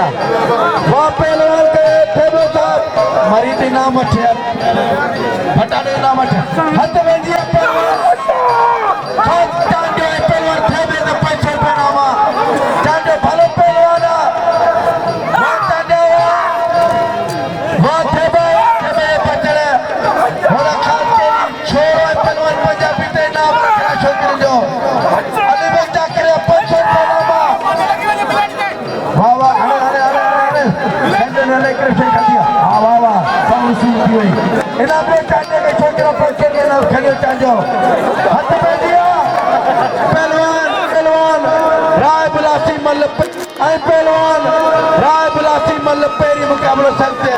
वहाँ पहलवान के फेमो साहब मरीदी नाम अठे भटाने नाम अठे हथ में दिया पहलवान खास चांदो पहलवान थे में तो 500 रुपए नामा चांदो भलो पहलवान वहाँ चांदो वहाँ थे में बचड़े होना खास के छोरो पहलवान पंजाबी ते नाम रखा छोकरी जो अली में जाकर 500 रुपए नामा वाह वाह अरे नले कृष्ण का दिया वाह वाह पाउसी हुई इना पे चांदे के छोकरा पर के ना खलियो चांदो हाथ में दिया पहलवान राय बुलासी मल्ल आई पहलवान राय बुलासी मल्ल पेरी मुकाबला सकते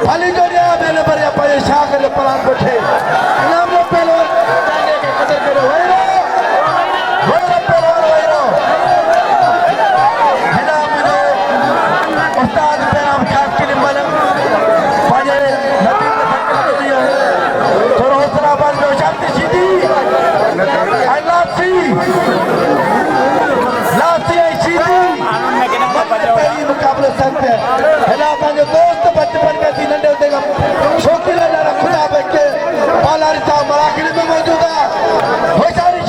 भली जोरिया मैंने बरिया पाए शागर पलान बैठे इनाम लो पहलवान चांदे के कदर करो वैरो पहलवान वैरो इनाम लो उस्ताद पैराम खास के लिए मलम पाजे नबी ने धक्का दिया थोड़ा हौसला बांध लो शांति सीधी आई लासी आई सीधी पहली मुकाबले सकते हेला पंहिंजो दोस्त बचपन में थी नंढे हूंदे खां छोकिरा ॾाढा खुदा बचे पालारी साहब मलाखिड़ी में मौजूद आहे होशियारी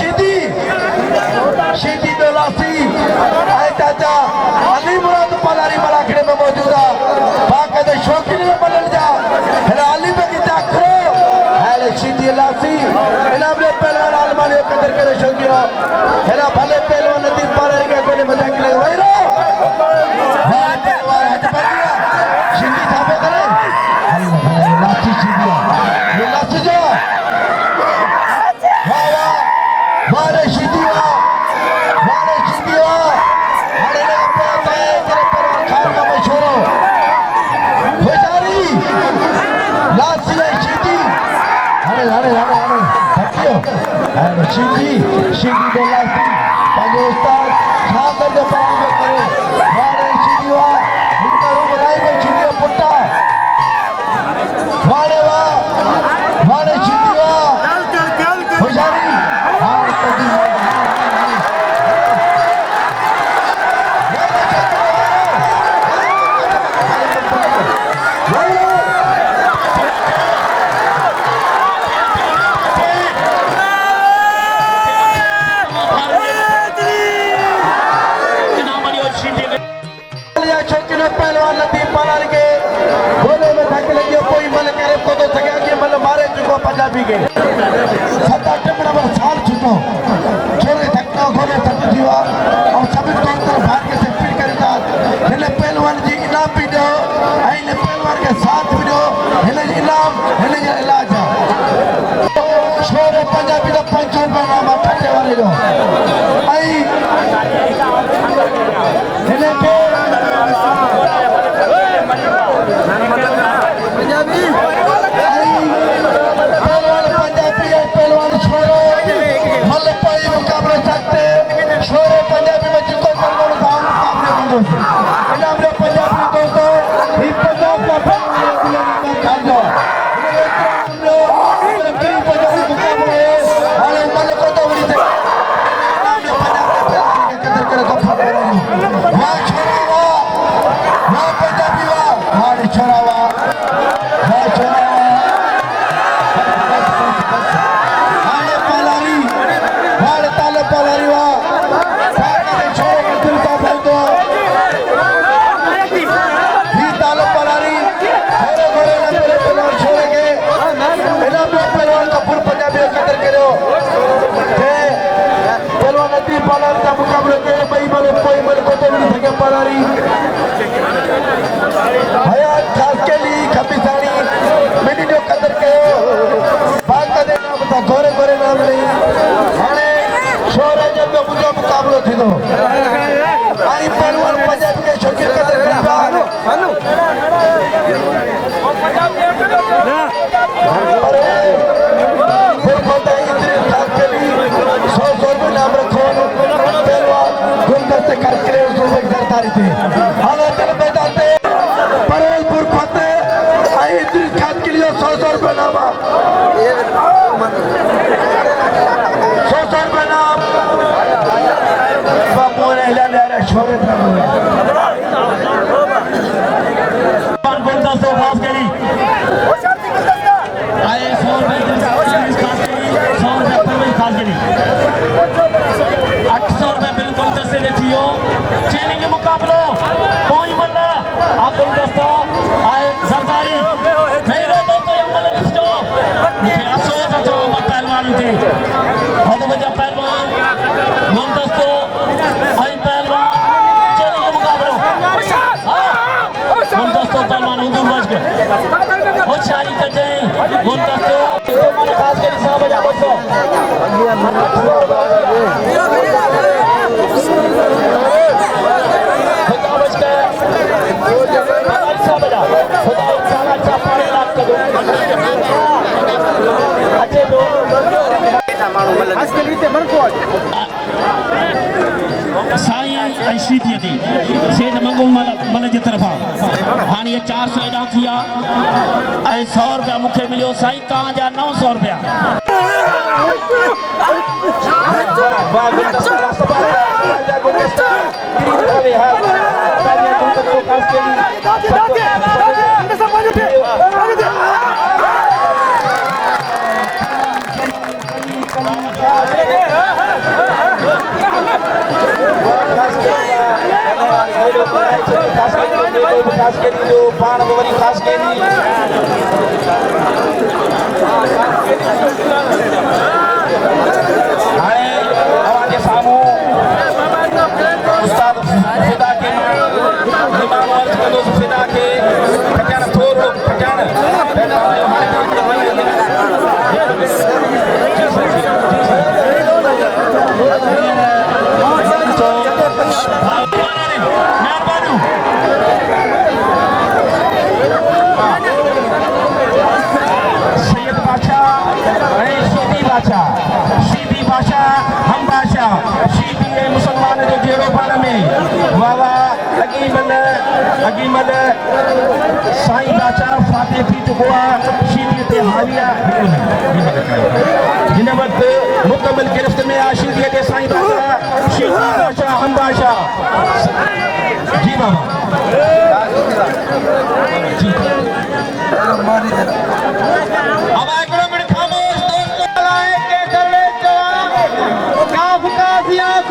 सीधी बेलासी ऐं चाचा अली मुराद पालारी मलाखिड़ी में मौजूद आहे बाक़ायदा छोकिरी में मलण जा हेला अली में किथे आखिरो हेले सीधी लासी इनाम ॾे पहलवान आलमानी जो कदर करे छोकिरो हेला भले पहलवान नदी पालारी के कोने मजाक ले वैरो सीधी छापे करे लाची सीधी ये लाची जो वाह वाह वारे सीधी वाह अरे ना पे तेरे पर खान का मशहूरो बेचारी लाची है सीधी अरे थकियो अरे सीधी दो लाची पंहिंजो उस्ताद छाकर जो पाण में करे वारे सीधी वाह पुट्टा वाड़े सीधी वाह होशियारी पहलवान लतीफ पालारी के गोले में धक लगी कोई मल करे को तो सके कि मल मारे चुको पंजाबी के 7-8 नंबर साल चुको छोरे धक्का गोले थक दियो और सभी दोस्त भाग के से पीट करता हेले पहलवान जी इनाम भी दो आइले पहलवान के साथ भी दो हेले इनाम हेले इलाज छोरे पंजाबी का 500 रुपए नाम खर्चे वाले जो आई हेले के पहलवान छोरो मल पाई मुकाबले सकते छोरे पंजाबी में जिसको मुकाबले इनाम रे पंजाबी दोस्तों ही पंजाब का खान दो पंजाबी मुकाबले वाले मल को तो बड़ी से इनाम रे पंजाबी कदर करे तो वाह छोरा वाह पंजाबी वाह छोरा वाह पालारी वाह छोरो दिल का फलतो ही तालो पालारी घोड़े ना मेरे पहलवान छोड़े के इनाम में पहलवान का पूर्ण पंजाबी कदर करो पहलवान नदी पालारी का मुकाबले के भाई मले कोई मल को तो नहीं सके पालारी हयात खास के लिए खपीसानी मैंने जो कदर करो बात का देना बता घोड़े नाम नहीं छोरे जब मुझे मुकाबलो थी तो आई पहलवान पंजाबी के शौकीन कदर करता अरे फिर होता है इतने खास के लिए 100 रुपए नाम रखो पहलवान गुलदस्ते से करके उसको सरदारी थे हालांकि चल बैठाते परेलपुर फतेह आई इतनी खास के लिए 100 रुपए नामा 100 रुपए नाम बापू ने हिला छोड़े केरी आए 100 रुपए खास केरी 800 रुपए बिल्कुल दस्ते ने थियो चेनी के मुकाबलो कोई मल्ला आप दोस्तों आए सरदारी मेरे दोस्तों अमल जो मुझे अफसोस है जो पहलवान थे बहुत बड़ा पहलवान मोन दोस्तों आई पहलवान चेनी के मुकाबलो मोन दोस्तों पहलवान हुजूम बच गए होशियारी कर जाए मोन दोस्तों खास के हिसाब बजा दोस्तों साईं शीती थी सेठ मंगू मल जी तरफ़ा हाँ ये 400 एडा थिया 100 रुपया मुझे मिलो साईं तव्हांजा 900 रुपया खास के जो पान वरी खास के हाणे अवांजे सामू उस्ताद फिदा के निमानो अर्ज कंदो फिदा के खटाण थोरो खटाण शीती बादशाह हम बादशाह शीती मुसलमान जो जेड़ो पान में वाह अगीमल साईं बादशाह फाते थी चुको आहे शीती ते हाविया हिन वक्त मुकम्मल गिरफ्त में आहे शीती ते साईं बादशाह शीती बादशाह हम बादशाह जी बाबा जी अब एकड़ो मिनट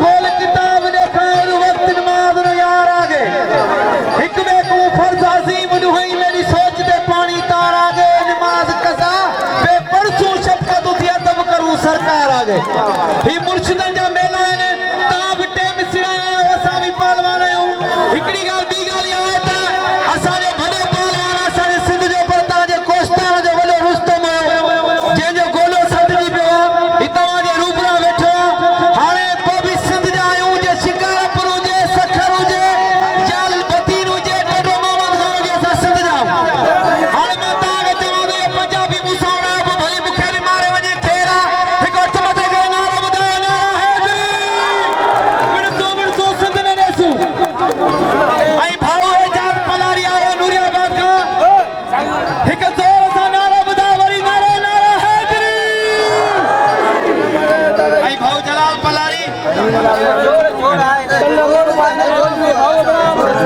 खोल किताब देखार वक्त नमाज न यार आगे एक में को फर्ज अजीम नुहई मेरी सोच दे पानी तार आगे नमाज कसा बे परसों शफकत उठिया तब करूं सरकार आगे ही मुर्शिदन जा मेला ने ताब टेम सिराया वसा भी पहलवान आयो हिकड़ी गाल बी गाल आए ता असा जे भले पहलवान असा जे सिंध जो परता जे कोस्तान जो वलो रुस्तम जे जो गोलो सदजी पे इतवा जे रूपरा बैठो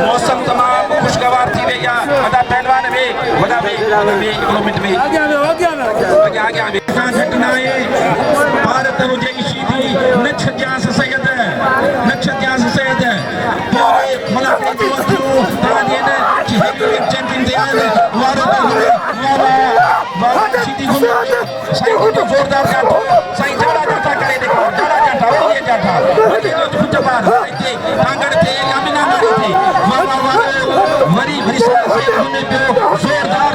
मौसम तमाम खुशगवार थी वही आहे वॾा पहलवान बि वॾा बि किलोमीटर में अॻियां घटि न आहे भारत हुजे शीती न छॾियांसि सैयद न छॾियांसि सैयद मुलाक़ात चैंपियन ते आहिनि शीती ज़ोरदार जाठो साईं जाड़ा जाठा करे देखो जाड़ा जाठा वही जाठा फुट पार टांगड़ थे यामिना मारी थी वरी वरी जोरदार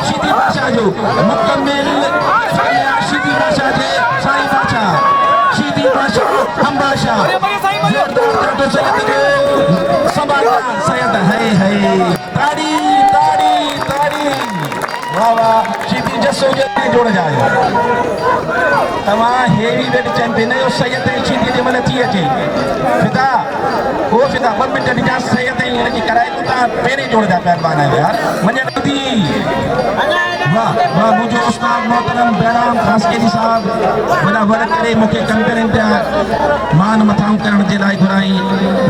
शीती बादशाह जो मुकम्मल शीती बादशाह थे साईं बादशाह शीती बादशाह हम बादशाह जोरदार जाठो सैयद संभाल सैयद है ताड़ी ताड़ी ताड़ी वाह वाह शीती जसो जल्दी जोड़ जाए तमा हेवी वेट चैंपियन है सैयद शीती जे मल थी अचे फिदा वो फिदा 2 मिनट ॾिठा सैयद इनकी कराए तो पहिरें जोड़ जा पहलवान है यार मञण थी वाह वाह मुझे उस्ताद मोहतरम बैराम खासकेरी साहब वॾा वड़ करे मूंखे कंपेरेंट मान मथां करण जे लाइ घुराई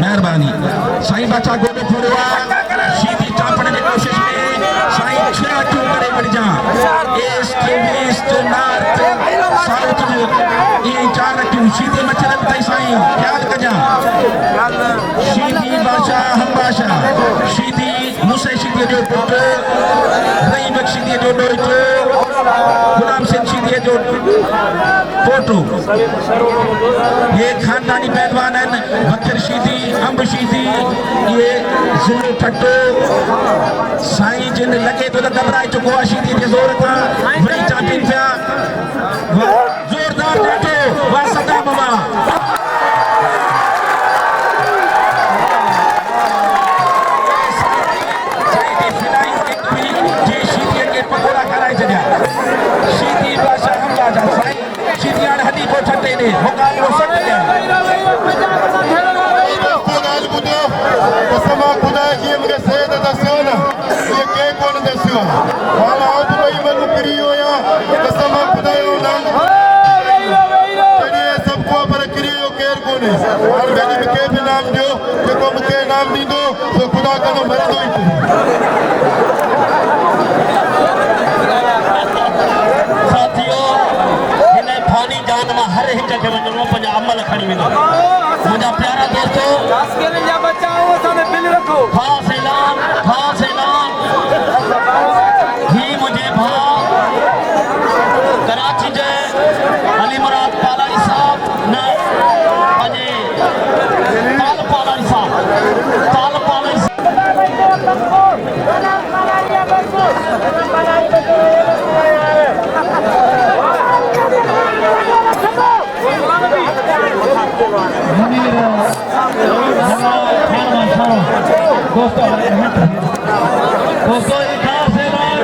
महिरबानी साईं बादशाह गोॾो फोड़ियो आहे शीती चापण जी कोशिश में साईं शीदी मचलन तई साईं ख्याल कजा शीदी बादशाह हम बादशाह शीदी मूसे शीदी जो पुट रहीम शीदी जो डोइटो गुलाम सिंह शीदी जो पोटो ये खानदानी पहलवान हैं बकर शीदी अंब शीदी ये जिन्नू ठट्टो साईं जिन लगे तो घबराए चुको आहे शीदी जे ज़ोर था वरी चांपियन थिया जोरदार ठट्टो वाह सदा मामा पकोड़ा कराए छॾिया शीदी बादशाह हम बादशाह साईं शीदी हाणे हदी पोइ छटे ॾे मुक़ाबिलो सट कया कसम खुदा जी मूंखे सेहत दसियो न इहे कंहिं कोन दसियो हाल आउट भई मनु किरी हुया कसम खुदा जो नाम सभु को पर किरी जो केरु कोन्हे हाणे मेरी मूंखे बि नाम ॾियो जेको मूंखे नाम ॾींदो सो खुदा कंदो मरंदो ई साथियों हिन फानी जान मां हर हिक खे वञणो पंहिंजा अमल खणी वेंदो मुंहिंजा प्यारा दोस्तों ख़ासि ऐलान ही मुंहिंजे भाउ कराची जे अली मुराद पालानी साहब न पंहिंजे ताल पालानी साहब दोस्तों ये खास ऐलान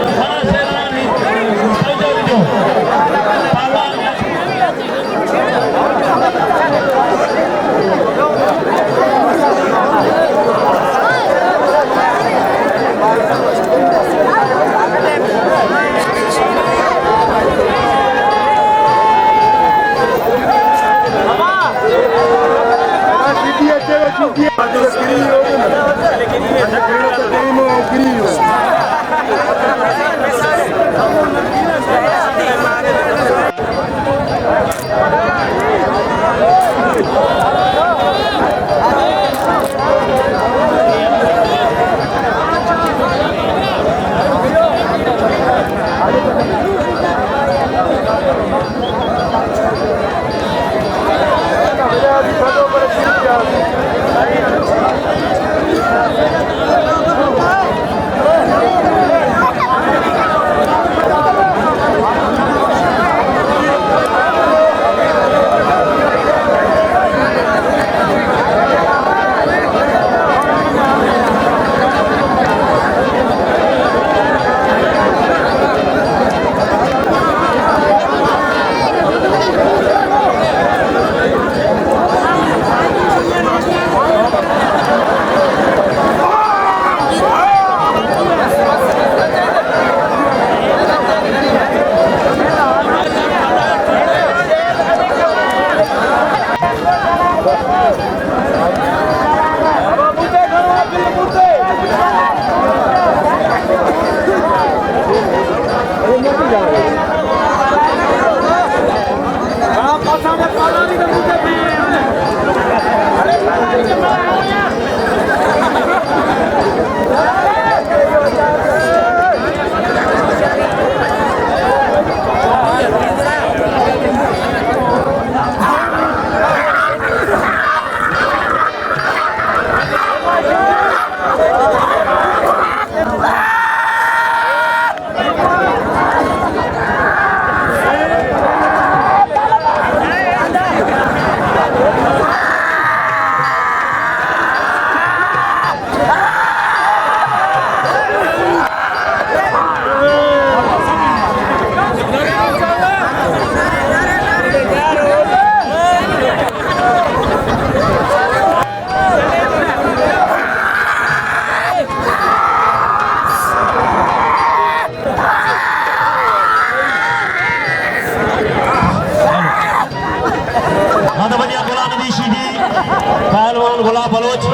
पहलवान गुलाब बलोच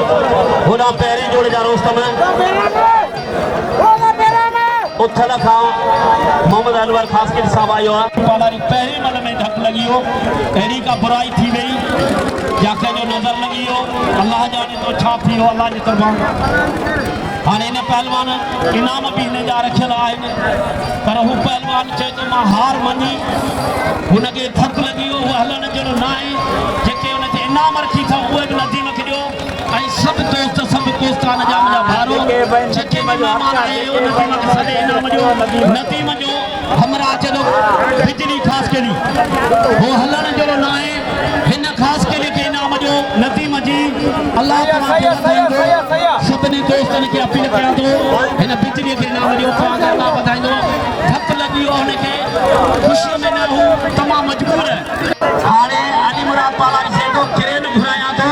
हुना पैरी जोड़े जा रोस्तम उथल खां मोहम्मद अनवर खास के साहब आयो पालारी पहली मल में धक लगी हो एड़ी का बुराई थी गई जाके जो नजर लगी हो अल्लाह जाने तो छा थी हो अल्लाह जी तरफां हाणे इन पहलवान इनाम भी हिन जा रखियल आहिनि पर हू पहलवान चए तो मां हार मञी हुनखे धक लगी हो उहो हलण जहिड़ो न आहे जेके हुनखे इनाम रखी अथऊं उहे बि नदीम खे ॾियो ऐं सभु दोस्तान जा मुंहिंजा भारो जेके महिमान आया आहियो नदीम खे सॼे इनाम ॾियो नदीम जो हमरा चलो बिजली ख़ासि करी उहो हलण जहिड़ो न आहे हिन ख़ासि करी खे इनाम ॾियो नदीम जी अल्लाह सभिनी दोस्तनि खे अपील कयां थो हिन बिजलीअ खे इनाम ॾियो तव्हांजा अल्लाह वधाईंदो धक लॻी वियो हुनखे ख़ुशीअ में न हू तमामु मजबूर आहे हाणे अली मुराद पालारी चए थो क्रेन घुरायां थो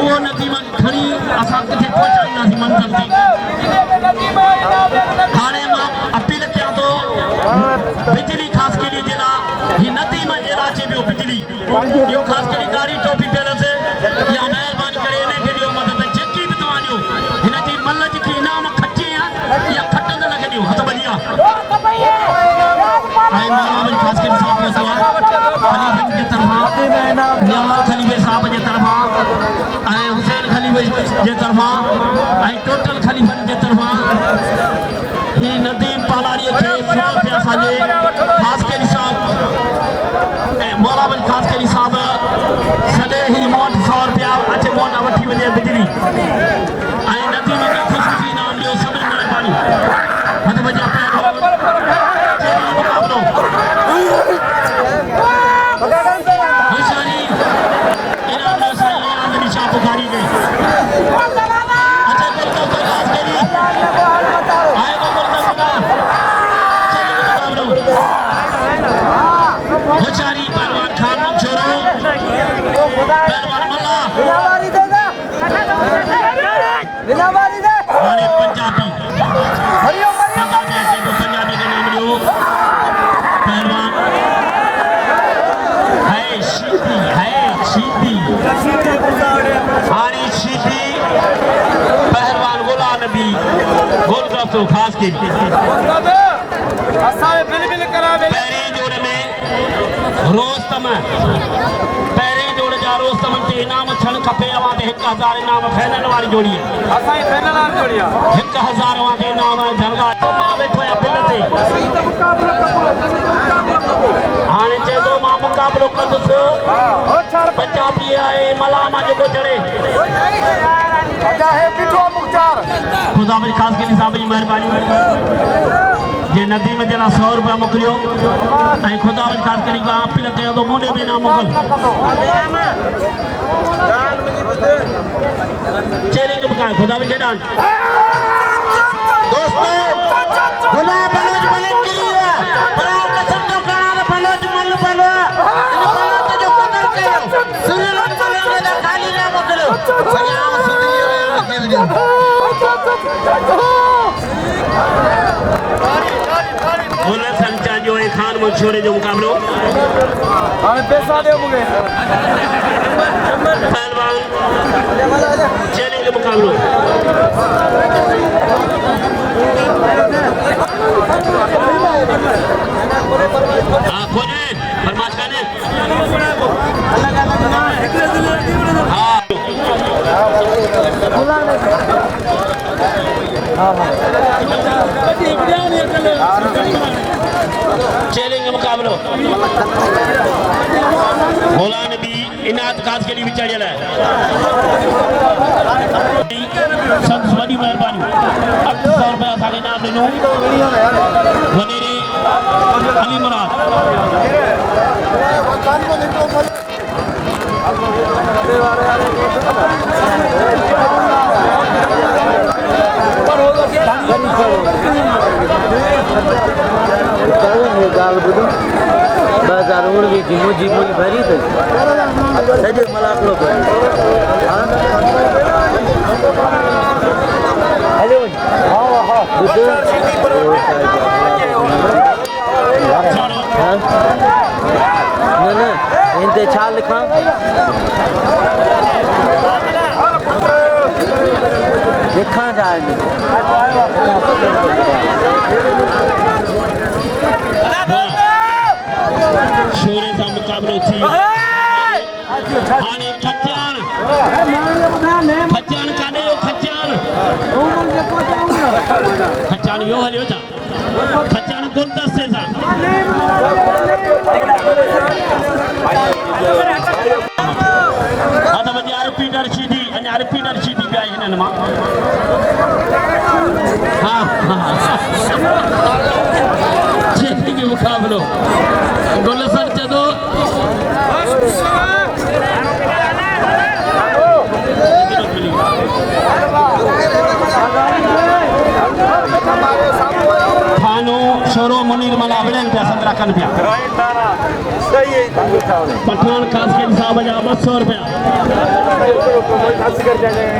उहो नदीम खणी असां किथे पहुचाईंदासीं मंज़िल ते हाणे मां अपील कयां थो बिजली ख़ासि करी जे लाइ हीअ नदीम जे लाइ अचे पियो बिजली इहो ख़ासि करी कारी टोपी पियल या महिरबानी करे इनखे ॾियो मदद जेकी बि तव्हां ॾियो हिन जी मल जेकी इनाम खची आहे या खटंदड़ खे ॾियो हथ बढ़िया ऐं मां ख़ासि करे साहब जो खलीफ़े जे तरफ़ां नियामत खलीफ़े साहब जे तरफ़ां ऐं हुसैन खलीफ़े जे तरफ़ां ऐं टोटल खलीफ़नि जे तरफ़ां ही नदीम पालारीअ खे 100 रुपया असांजे ख़ासि करी साहब ऐं मौलावल ख़ासि करी साहब सॼे ही मोट 100 रुपया अचे मोट वठी वञे बिजली ऐं नदीम खे ख़ुशि इनाम ॾियो सभिनी महिरबानी हथ बजा मुक़ाबिलो होशियारी इनाम ॾियो साईं आमदनी शाह बुखारी खे अचे गुलदस्ता ख़ासि करी आए तो गुलदस्ता मुक़ाबिलो होशियारी पहलवान खान छोरो पहलवान मल्ला हाणे पंजाबी पंजाबी के नाम ॾियो पहलवान है शीदी हाणे शीदी पहलवान गुलाम नबी गोलगफ्तो ख़ासि के पहिरें जोड़ में रोस्तम पहिरें जोड़ जा रोस्तम ते इनाम थियणु खपे अवां ते 1000 इनाम फाइनल वारी जोड़ी आहे असांजी फाइनल वारी जोड़ी आहे 1000 अवां ते इनाम दरगाह मां वेठो आहियां बिल ते हाणे चए थो मां मुक़ाबिलो कंदुसि पंजाबी आहे मलामा जेको चढ़े ख़ुदा बि ख़ासि करी साहब जी महिरबानी जे नदीम जे लाइ 100 रुपया मोकिलियो ऐं ख़ुदा बि ख़ासि करी मां अपील कयां थो मुंहिंजे बि इनाम मोकिल चैलेंज मुकाए ख़ुदा बि केॾां दोस्तों गुना बलोच मलिक गिरी है बड़ा कसम जो करा बलोच मल बलो बलोच जो कदर कयो सुरत चले ने खाली ना मोकलो सलाम सुनियो बोले संचा जो एक खान में छोड़े जो मुकाबलो हमें पैसा दे मुझे पहलवान चलेंगे मुकाबलो हाँ खोजे फरमाश करने चैलेंज मुकाबलो मौला नबी इनात खास के लिए भी चढ़ियल है संत बड़ी मेहरबानी 800 रुपया असांखे इनाम ॾिनो वॾेरे अली मुराद बाजार उड़ भी मुझी भरी थी सॼो मलाखड़ो हलो न न इन ते छा लिखां लिखां छा मुकाबलो गुलशन चदो थानो शोरो मुनीर मला विलन पे 17 कन पे पठान खास के साहब जा 200 रुपया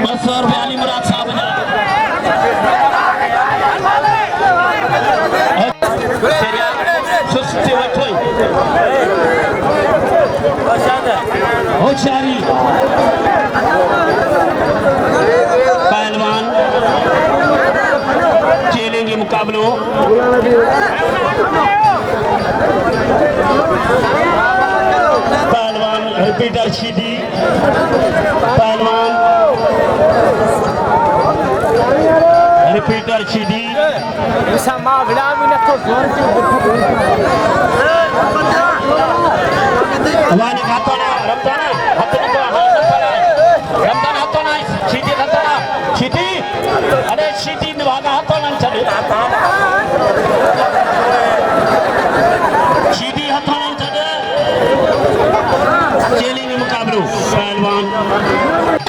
200 रुपया अली मुराद साहब जा सुस्ती वठोई होशियारी पहलवान चेलेंगे मुकाबलो पहलवान रिपीटर सीधी पहलवान repeater Sidhi sama glami na to वानी खातोना रमजान हातोना तो रमजान हातोना सीधी खातोना सीधी अरे सीधी निभागा हातोना चले सीधी हातोना चले चेलिंग मुकाबलो पहलवान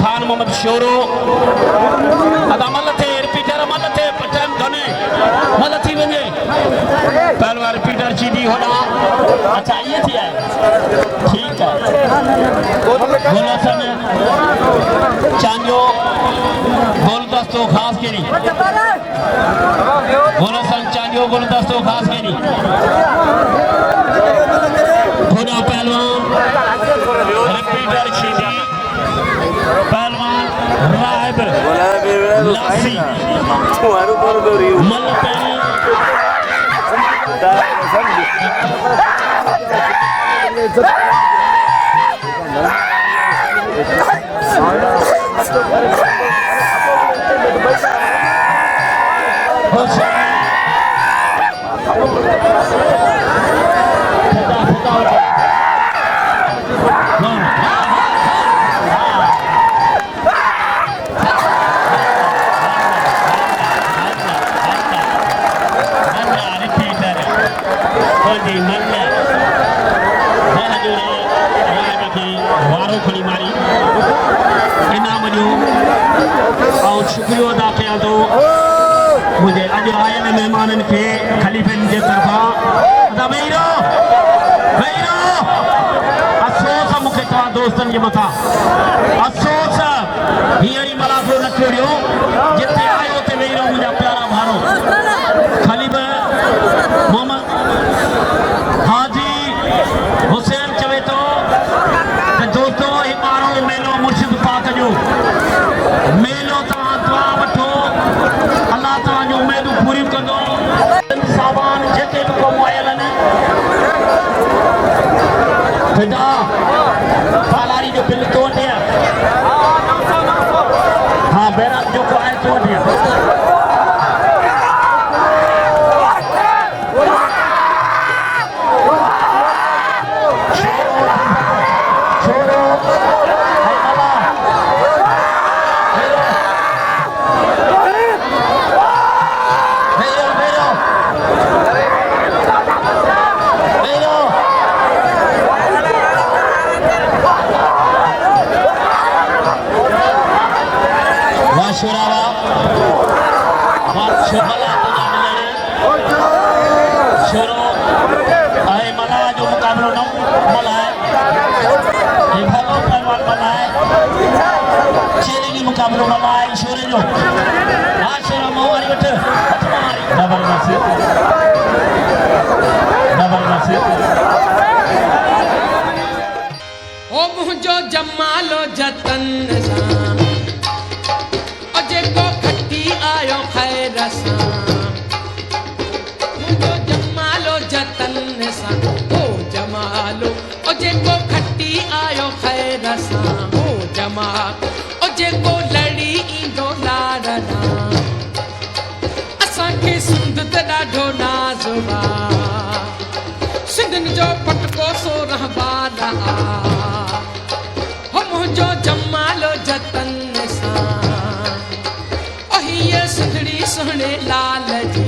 खान मोहम्मद शोरो अदा मलते रिपीटर मलते पटन धने मलती वने पहलवान रिपीटर सीधी होना अच्छा ये थी है ठीक है गुलशन चांजो गुलदस्तो खास के नहीं गुलशन चांजो गुलदस्तो खास के नहीं होना पहलवान रिपीटर सीधी पहलवान राइब लासी मल पैनी शुक्रिया अदा कया तो मुझे अज आए मेहमान के खलीफे के तरफा वेरो वेरो अफसोस मुखे तव्हां दोस्तन के मथा अफसोस हींअर मलाखो न छोड़ियो जिथे आयो ते वेरो मुंहिंजा प्यारा भारो खलीफ मोहम्मद हाजी हुसैन चवे तो दोस्तों ही मारो मेलो मुर्शिद पाक जो मेलो अल्लाह तव्हां जूं उमेदूं पूरियूं कंदो सामान जेके बि क़ौम आयल आहिनि फिदा पालारी जो बिल तो वठे हाँ बैराग जेको आहे तो वठे मुकाबलो मलाए शोरे जो हाँ शोरा मोहारी वठ जबरदस्त ओ मुझो जमालो जतन सां ओ जेको खटी आयो खैर सां मुझो जमालो जतन सां ओ जमालो ओ जेको खटी आयो खैर सां ओ जमा ओ जेको लड़ी ईंदो लाडना असांखे सिंध ते ॾाढो नाज़ बा सिंधन जो पटको सो रहबाना हो मुझो जमालो जतन सां ओ हीअ सिंधड़ी सुहिणे लाल जी